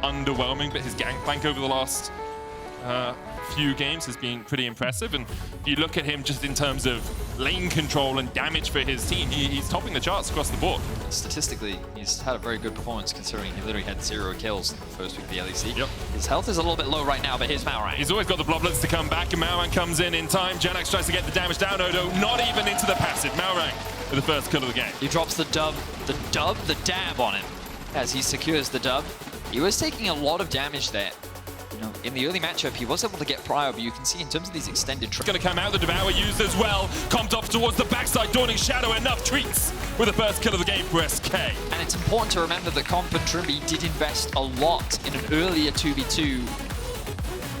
underwhelming, but his gangplank over the last few games has been pretty impressive. And if you look at him just in terms of lane control and damage for his team, he's topping the charts across the board. Statistically, he's had a very good performance considering he literally had 0 kills in the first week of the LEC. Yep. His health is a little bit low right now, but here's Malrang. He's always got the bloblets to come back, and Malrang comes in time. Janax tries to get the damage down. Odo not even into the passive. Malrang with the first kill of the game. He drops the dab on him as he secures the dub. He was taking a lot of damage there. In the early matchup, he was able to get prior, but you can see in terms of these extended It's going to come out, the Devour used as well. Comped off towards the backside, Dawning Shadow, enough treats with the first kill of the game for SK. And it's important to remember that Comp and Trimby did invest a lot in an earlier 2v2,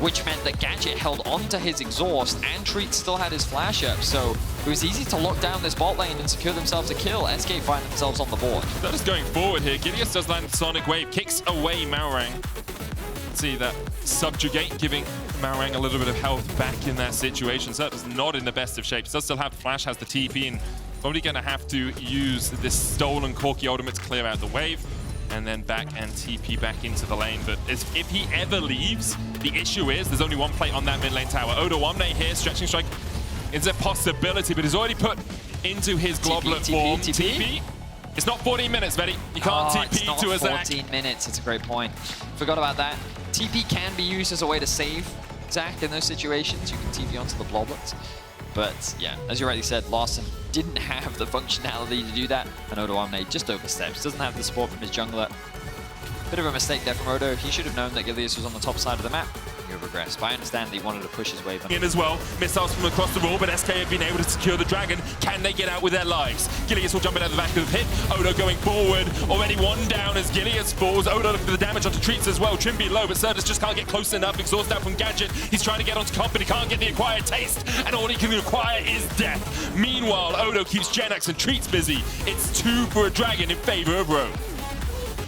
which meant that Gadget held on to his exhaust and Treat still had his flash up, so it was easy to lock down this bot lane and secure themselves a kill. SK find themselves on the board. That is going forward here. Gilius does land Sonic Wave, kicks away Malrang. See that Subjugate giving Malrang a little bit of health back in that situation. So that is not in the best of shapes. Does still have Flash, has the TP, and probably going to have to use this stolen Corki ultimate to clear out the wave, and then back and TP back into the lane. But if he ever leaves, the issue is there's only one plate on that mid lane tower. Odo Omne here, stretching strike is a possibility, but he's already put into his Globlet form. TP. It's not 14 minutes, Betty. You can't TP to a Zac. 14 minutes, it's a great point. Forgot about that. TP can be used as a way to save Zac in those situations. You can TP onto the Bloblets. But yeah, as you rightly said, Larssen didn't have the functionality to do that. And Odo Omne just oversteps. Doesn't have the support from his jungler. Bit of a mistake there from Odo. He should have known that Gilius was on the top side of the map. He'll regress. But I understand that he wanted to push his wave in as well. Missiles from across the wall, but SK have been able to secure the dragon. Can they get out with their lives? Gilius will jump in at the back of the pit. Odo going forward. Already one down as Gilius falls. Odo looking for the damage onto Treats as well. Trimby low, but Certus just can't get close enough. Exhaust out from Gadget. He's trying to get onto Comp, but he can't get the acquired taste. And all he can acquire is death. Meanwhile, Odo keeps Genax and Treats busy. It's 2 for a dragon in favor of Rogue.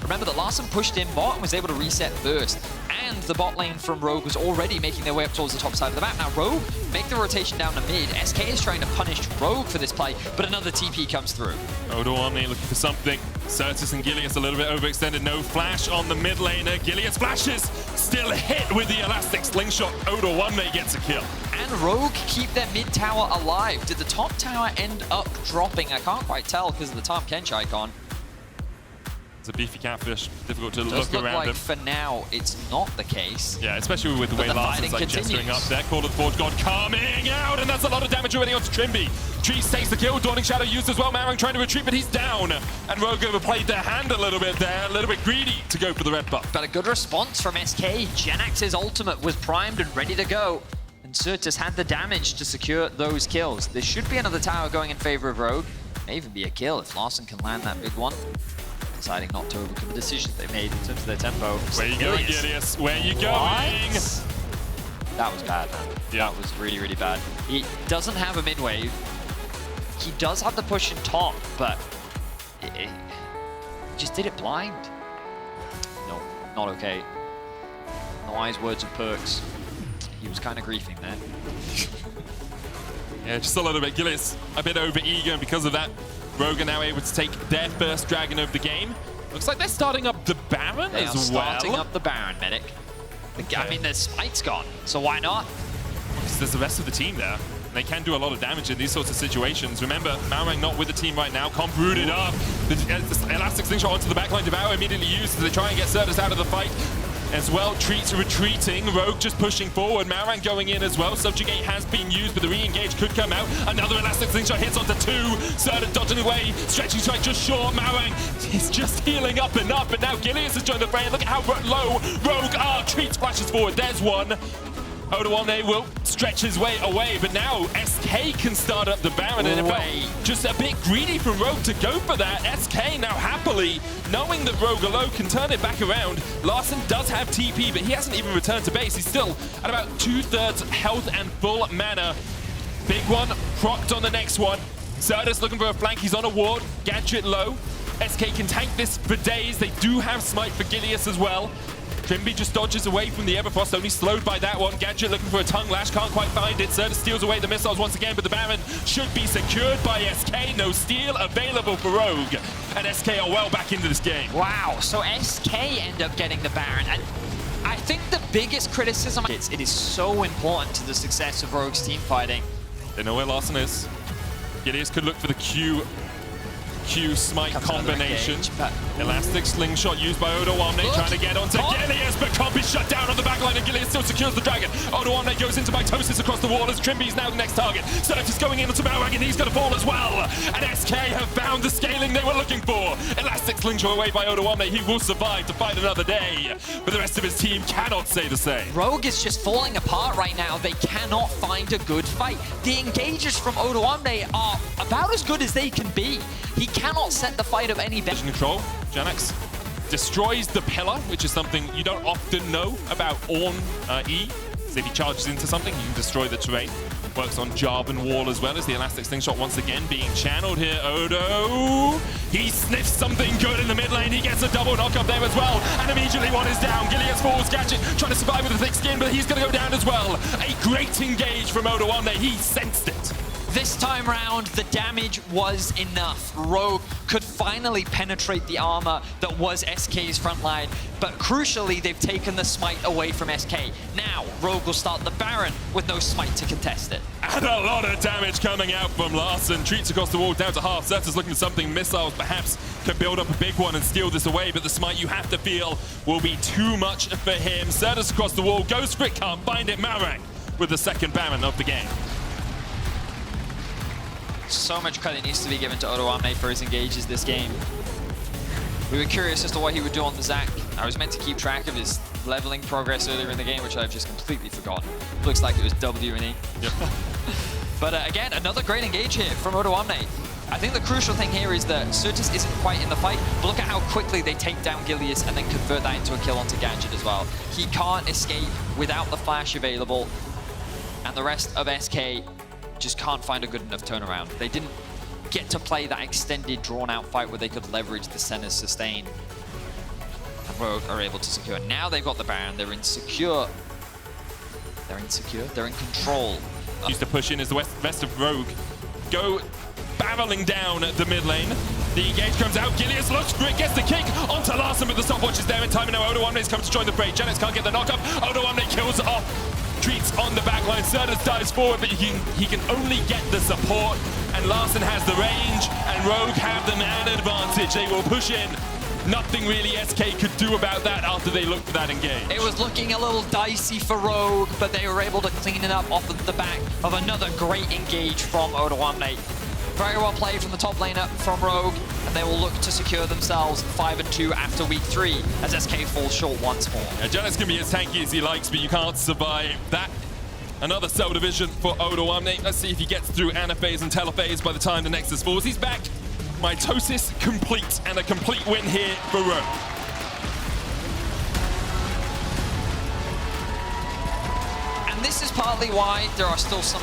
Remember that Larssen pushed in bot and was able to reset first. And the bot lane from Rogue was already making their way up towards the top side of the map. Now Rogue make the rotation down to mid. SK is trying to punish Rogue for this play, but another TP comes through. Odo Omne looking for something. Certus and Gilius a little bit overextended. No flash on the mid laner. Gilius flashes. Still hit with the elastic slingshot. Odo Omne gets a kill. And Rogue keep their mid tower alive. Did the top tower end up dropping? I can't quite tell because of the Tom Kench icon. It's a beefy catfish, difficult to look around like him. For now, it's not the case. Yeah, especially with the way Larssen's like gesturing up there. Call of the Forge God coming out, and that's a lot of damage already onto Trimby. Trees takes the kill, Dawning Shadow used as well. Malrang trying to retreat, but he's down. And Rogue overplayed their hand a little bit there, a little bit greedy to go for the red buff. But a good response from SK. Genax's ultimate was primed and ready to go. And Certus had the damage to secure those kills. There should be another tower going in favor of Rogue. May even be a kill if Larssen can land that big one. Deciding not to overcome the decisions they made in terms of their tempo. Where you going, Gilius? Where you going? That was bad, man. Yeah. That was really, really bad. He doesn't have a mid wave. He does have the push in top, but he just did it blind. No, not okay. No wise words of Perks. He was kind of griefing there. Yeah, just a little bit. Gilius a bit over eager, and because of that, Rogue are now able to take their first dragon of the game. Looks like they're starting up the Baron they as are well. Starting up the Baron, Medic. Okay. I mean, their Smite's gone, so why not? Because there's the rest of the team there. And they can do a lot of damage in these sorts of situations. Remember, Malrang not with the team right now. Comp rooted up. The elastic slingshot onto the backline. Devour immediately used as they try and get Certus out of the fight. As well, Treats retreating, Rogue just pushing forward, Malrang going in as well. Subjugate has been used, but the re-engage could come out. Another elastic slingshot hits onto 2. Certus dodging away, stretching strike just short. Malrang is just healing up and up, and now Gilius has joined the fray. Look at how low Rogue are. Treats flashes forward, there's one. Odo Omne will stretch his way away, but now SK can start up the Baron, and it felt just a bit greedy from Rogue to go for that. SK now happily, knowing that Rogue alone can turn it back around. Larssen does have TP, but he hasn't even returned to base. He's still at about 2/3 health and full mana. Big one, procced on the next one. Certus looking for a flank, he's on a ward. Gadget low. SK can tank this for days. They do have Smite for Gilius as well. Trimby just dodges away from the Everfrost, only slowed by that one. Gadget looking for a tongue lash, can't quite find it. Certus steals away the missiles once again, but the Baron should be secured by SK. No steal available for Rogue. and SK are well back into this game. Wow, so SK end up getting the Baron. And I think the biggest criticism is it is so important to the success of Rogue's team fighting. They know where Larssen is. Gilius could look for the Q smite combination. Elastic slingshot used by Odoamne, trying to get onto Gilius, but can't be shut down on the backline, and Gilius still secures the dragon. Odoamne goes into mitosis across the wall as Trimby's now the next target. Surf is going in onto Malrang, and he's going to fall as well. And SK have found the scaling they were looking for. Elastic slingshot away by Odoamne. He will survive to fight another day, but the rest of his team cannot say the same. Rogue is just falling apart right now. They cannot find a good fight. The engages from Odoamne are about as good as they can be. He cannot set the fight of any better. Vision control, Janax destroys the pillar, which is something you don't often know about Ornn E. So if he charges into something, you can destroy the terrain. Works on Jarb and Wall as well as the Elastic Slingshot once again being channeled here. Odo, he sniffs something good in the mid lane. He gets a double knock up there as well. And immediately one is down. Gilius falls, Gadget trying to survive with a thick skin, but he's going to go down as well. A great engage from Odoamne. He sensed it. This time round, the damage was enough. Rogue could finally penetrate the armor that was SK's front line, but crucially, they've taken the smite away from SK. Now, Rogue will start the Baron with no smite to contest it. And a lot of damage coming out from Larssen. Treats across the wall down to half. Zeta's looking for something. Missiles perhaps can build up a big one and steal this away, but the smite you have to feel will be too much for him. Zeta's across the wall, goes for it, can't find it. Malrang with the second Baron of the game. So much credit needs to be given to Odoamne for his engages this game. We were curious as to what he would do on the Zac. I was meant to keep track of his leveling progress earlier in the game, which I've just completely forgotten. Looks like it was W and E. Yep. But again, another great engage here from Odoamne. I think the crucial thing here is that Surtus isn't quite in the fight, but look at how quickly they take down Gilius and then convert that into a kill onto Gadget as well. He can't escape without the flash available, and the rest of SK just can't find a good enough turnaround. They didn't get to play that extended, drawn-out fight where they could leverage the Senna's sustain. And Rogue are able to secure. Now they've got the Baron. They're insecure. They're insecure. They're in control. Used to push in as the rest of Rogue go barreling down the mid lane. The engage comes out. Gilius looks for it, gets the kick onto Larssen, but the stopwatch is there in time. And now Odoamne's come to join the fray. Janets can't get the knock up. Odoamne kills off Treats on the backline. Certus dives forward, but he can only get the support. And Larssen has the range, and Rogue have the man advantage. They will push in. Nothing really SK could do about that after they looked for that engage. It was looking a little dicey for Rogue, but they were able to clean it up off of the back of another great engage from Odoamne. Very well played from the top laner from Rogue, and they will look to secure themselves 5-2 after week 3 as SK falls short once more. Yeah, Janet's can be as tanky as he likes, but you can't survive that. Another cell division for Odoamne. Let's see if he gets through Anaphase and Telephase by the time the Nexus falls. He's back. Mitosis complete, and a complete win here for Rogue. And this is partly why there are still some